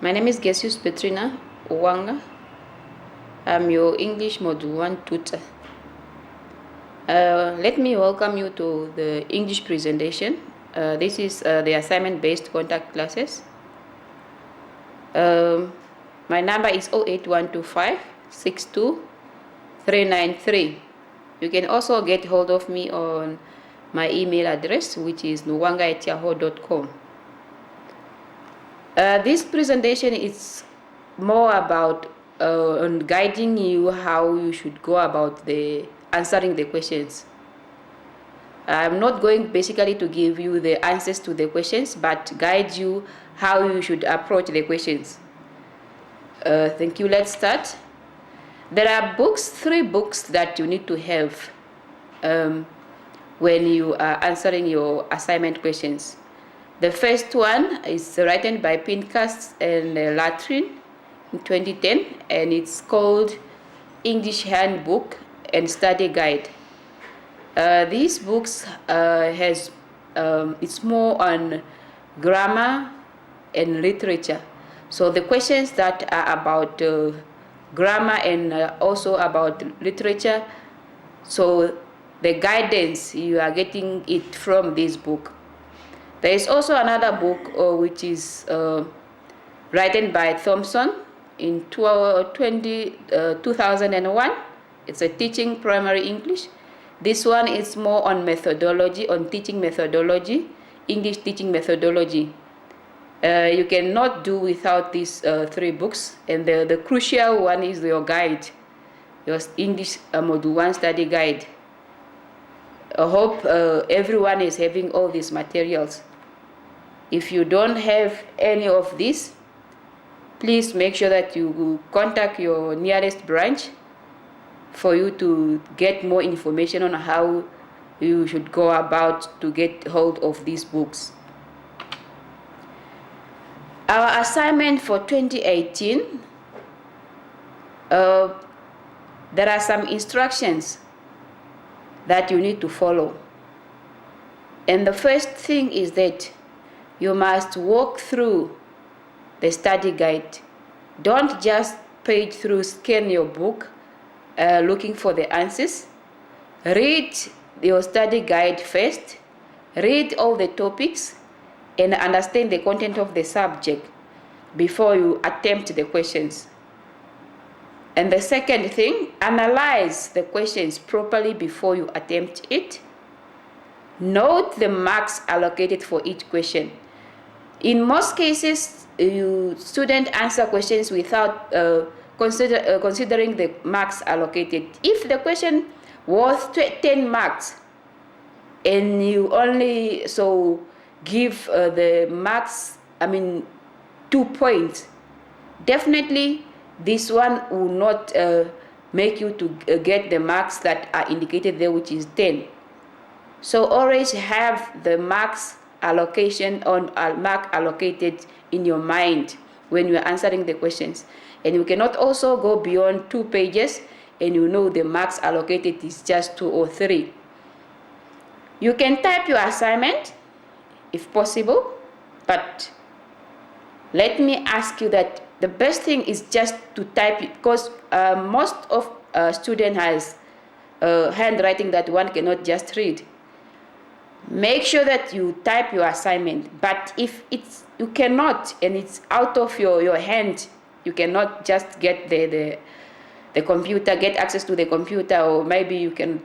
My name is Jesus Petrina Uwanga. I'm your English Module 1 tutor. Let me welcome you to the English presentation. This is the assignment-based contact classes. My number is 08125 62 393. You can also get hold of me on my email address, which is nuwanga@yahoo.com. This presentation is more about on guiding you how you should go about answering the questions. I'm not going basically to give you the answers to the questions, but guide you how you should approach the questions. Thank you. Let's start. There are three books that you need to have when you are answering your assignment questions. The first one is written by Pincus and Latrin in 2010, and it's called English Handbook and Study Guide. These books it's more on grammar and literature. So the questions that are about grammar and also about literature, so the guidance, you are getting it from this book. There is also another book which is written by Thompson in 2001. It's a teaching primary English. This one is more on methodology, on teaching methodology, English teaching methodology. You cannot do without these three books, and the crucial one is your guide, your English Module 1 study guide. I hope everyone is having all these materials. If you don't have any of this, please make sure that you contact your nearest branch for you to get more information on how you should go about to get hold of these books. Our assignment for 2018, there are some instructions that you need to follow. And the first thing is that you must walk through the study guide. Don't just page through, scan your book, looking for the answers. Read your study guide first. Read all the topics and understand the content of the subject before you attempt the questions. And the second thing, analyze the questions properly before you attempt it. Note the marks allocated for each question. In most cases, students answer questions without considering the marks allocated. If the question was 10 marks and you only give the marks, 2 points, definitely this one will not make you to get the marks that are indicated there, which is 10. So always have the marks allocation on mark allocated in your mind when you are answering the questions. And you cannot also go beyond 2 pages and you know the marks allocated is just 2 or 3. You can type your assignment if possible, but let me ask you that the best thing is just to type it, because most of student has handwriting that one cannot just read. Make sure that you type your assignment, but if you cannot and it's out of your hand, you cannot just get the computer, get access to the computer, or maybe you can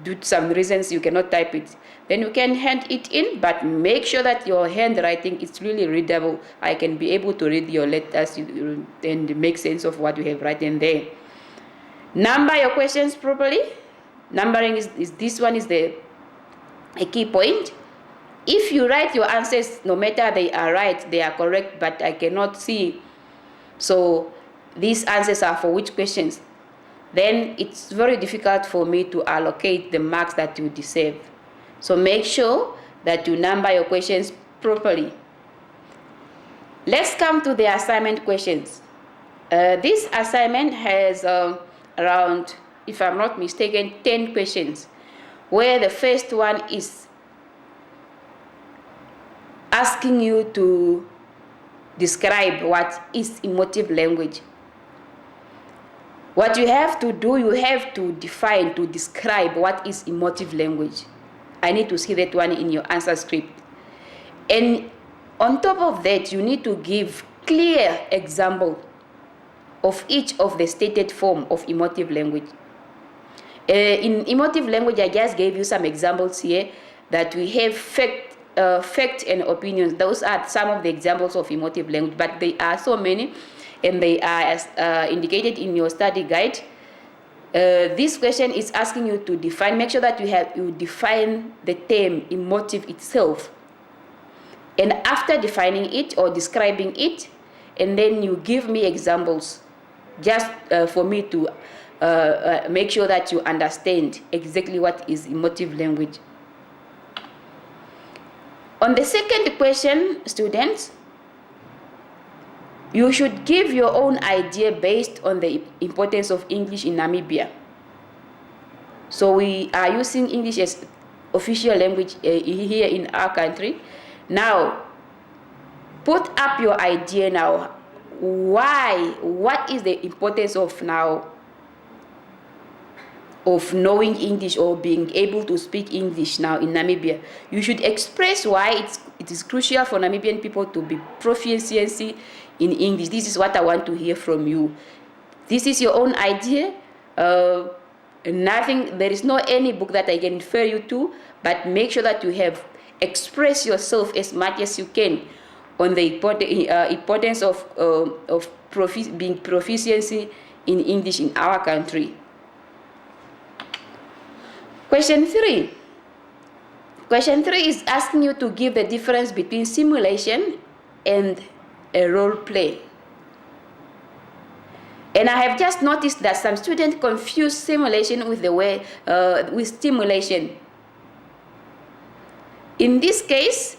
do some reasons you cannot type it, then you can hand it in, but make sure that your handwriting is really readable. I can be able to read your letters and make sense of what you have written there. Number your questions properly. Numbering is this one is a key point. If you write your answers, no matter they are right, they are correct, but I cannot see, so these answers are for which questions, then it's very difficult for me to allocate the marks that you deserve. So make sure that you number your questions properly. Let's come to the assignment questions. This assignment has around, if I'm not mistaken, 10 questions, where the first one is asking you to describe what is emotive language. What you have to do, you have to define, to describe what is emotive language. I need to see that one in your answer script. And on top of that, you need to give clear example of each of the stated form of emotive language. In emotive language, I just gave you some examples here that we have fact and opinions. Those are some of the examples of emotive language, but there are so many, and they are indicated in your study guide. This question is asking you to define, make sure that you define the term emotive itself. And after defining it or describing it, and then you give me examples, just for me to make sure that you understand exactly what is emotive language. On the second question, students, you should give your own idea based on the importance of English in Namibia. So we are using English as official language here in our country. Now, put up your idea now. Why? What is the importance of knowing English or being able to speak English now in Namibia? You should express why it is crucial for Namibian people to be proficiency in English. This is what I want to hear from you. This is your own idea. There is no any book that I can refer you to, but make sure that you have express yourself as much as you can on the importance of being proficiency in English in our country. Question 3. Question 3 is asking you to give the difference between simulation and a role play. And I have just noticed that some students confuse simulation with with stimulation. In this case,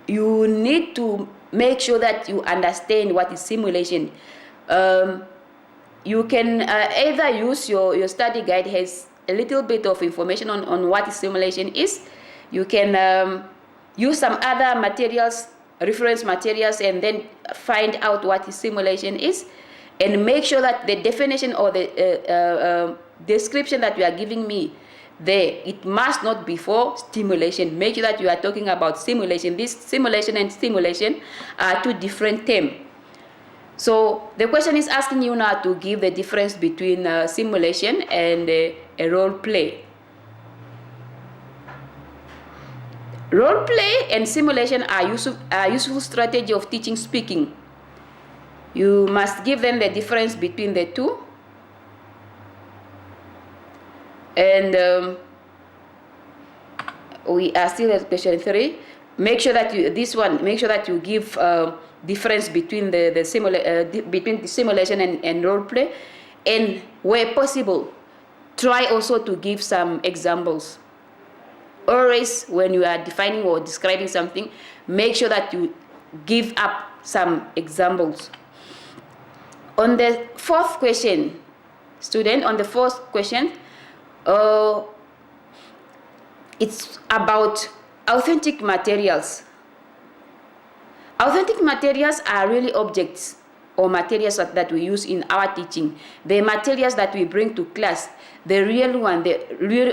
you need to make sure that you understand what is simulation. You can either use your study guide has a little bit of information on what simulation is. You can use some other materials, reference materials, and then find out what simulation is, and make sure that the definition or the description that you are giving me there, it must not be for stimulation. Make sure that you are talking about simulation. This simulation and stimulation are two different terms. So the question is asking you now to give the difference between simulation and a role play. Role play and simulation are useful strategy of teaching speaking. You must give them the difference between the two. And we are still at question 3. Make sure that you give difference between between the simulation and role play, and where possible, try also to give some examples. Always, when you are defining or describing something, make sure that you give up some examples. On the fourth question, student, it's about authentic materials. Authentic materials are really objects or materials that we use in our teaching. The materials that we bring to class, the real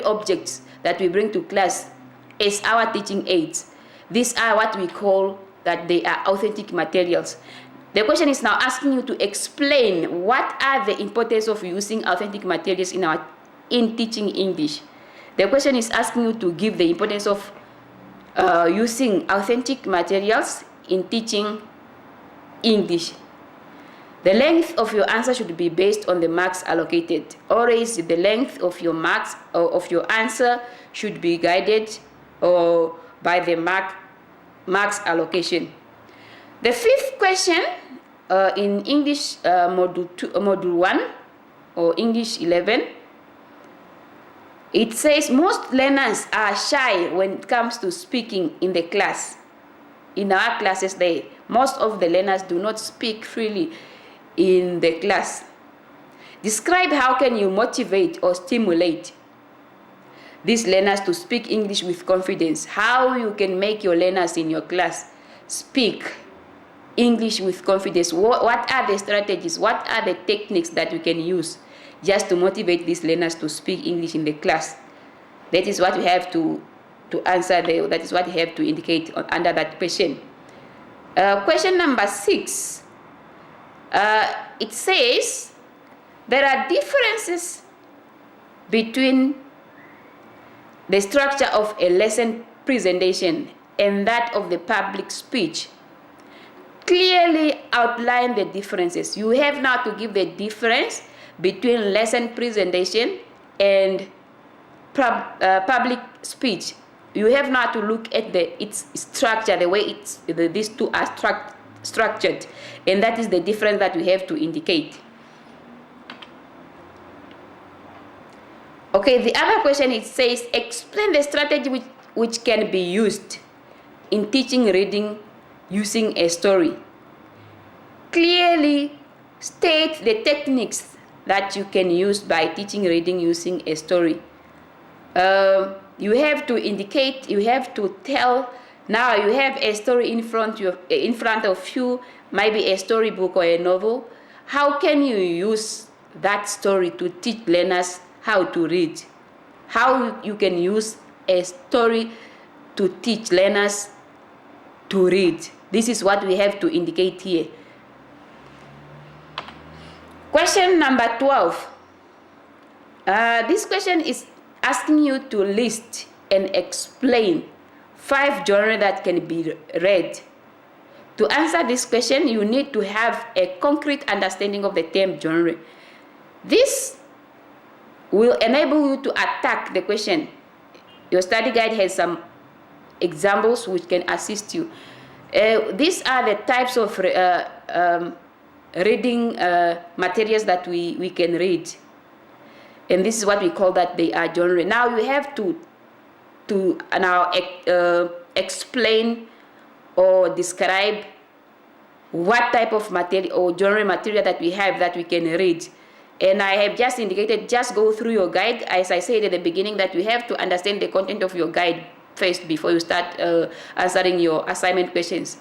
objects that we bring to class as our teaching aids. These are what we call that they are authentic materials. The question is now asking you to explain what are the importance of using authentic materials in teaching English. The question is asking you to give the importance of using authentic materials in teaching English. The length of your answer should be based on the marks allocated. Always the length of your marks or of your answer should be guided by the marks allocation. The fifth question in English module 1 or English 11, it says most learners are shy when it comes to speaking in the class. In our classes, most of the learners do not speak freely in the class. Describe how can you motivate or stimulate these learners to speak English with confidence. How you can make your learners in your class speak English with confidence. What are the strategies? What are the techniques that you can use just to motivate these learners to speak English in the class? That is what we have to answer. That is what you have to indicate under that question. Question number 6. It says there are differences between the structure of a lesson presentation and that of the public speech. Clearly outline the differences. You have now to give the difference between lesson presentation and public speech. You have now to look at its structure, the way these two are structured, and that is the difference that we have to indicate. Okay, the other question, it says, explain the strategy which can be used in teaching reading using a story. Clearly state the techniques that you can use by teaching reading using a story. You have to indicate, you have to tell. Now you have a story in front of you, maybe a storybook or a novel. How can you use that story to teach learners how to read? How you can use a story to teach learners to read? This is what we have to indicate here. Question number 12. This question is asking you to list and explain 5 genres that can be read. To answer this question, you need to have a concrete understanding of the term genre. This will enable you to attack the question. Your study guide has some examples which can assist you. These are the types of reading materials that we can read. And this is what we call that they are genre. Now you have to now explain or describe what type of material or genre material that we have that we can read. And I have just indicated, just go through your guide. As I said at the beginning, that you have to understand the content of your guide first before you start answering your assignment questions.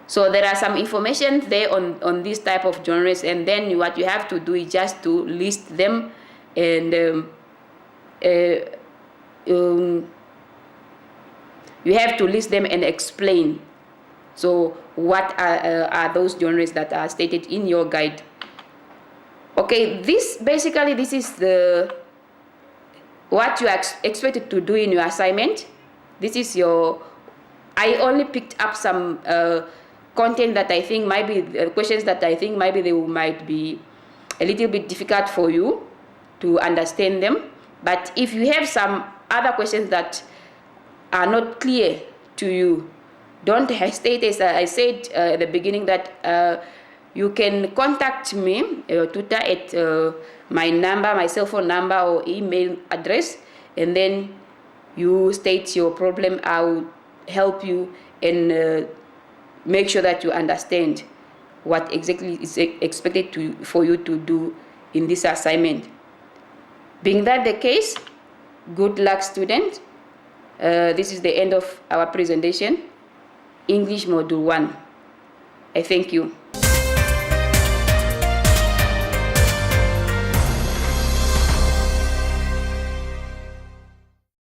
So there are some information there on this type of genres, and then what you have to do is just to list them, and you have to list them and explain. So what are those genres that are stated in your guide? Okay, this is what you are expected to do in your assignment. This is I only picked up some content that I think might be questions that I think might be a little bit difficult for you to understand them. But if you have some other questions that are not clear to you, don't hesitate. As I said at the beginning, that you can contact me, tutor, at my cell phone number or email address, and then you state your problem. I will help you and make sure that you understand what exactly is expected for you to do in this assignment. Being that the case, good luck, student. This is the end of our presentation, English Module 1. I thank you.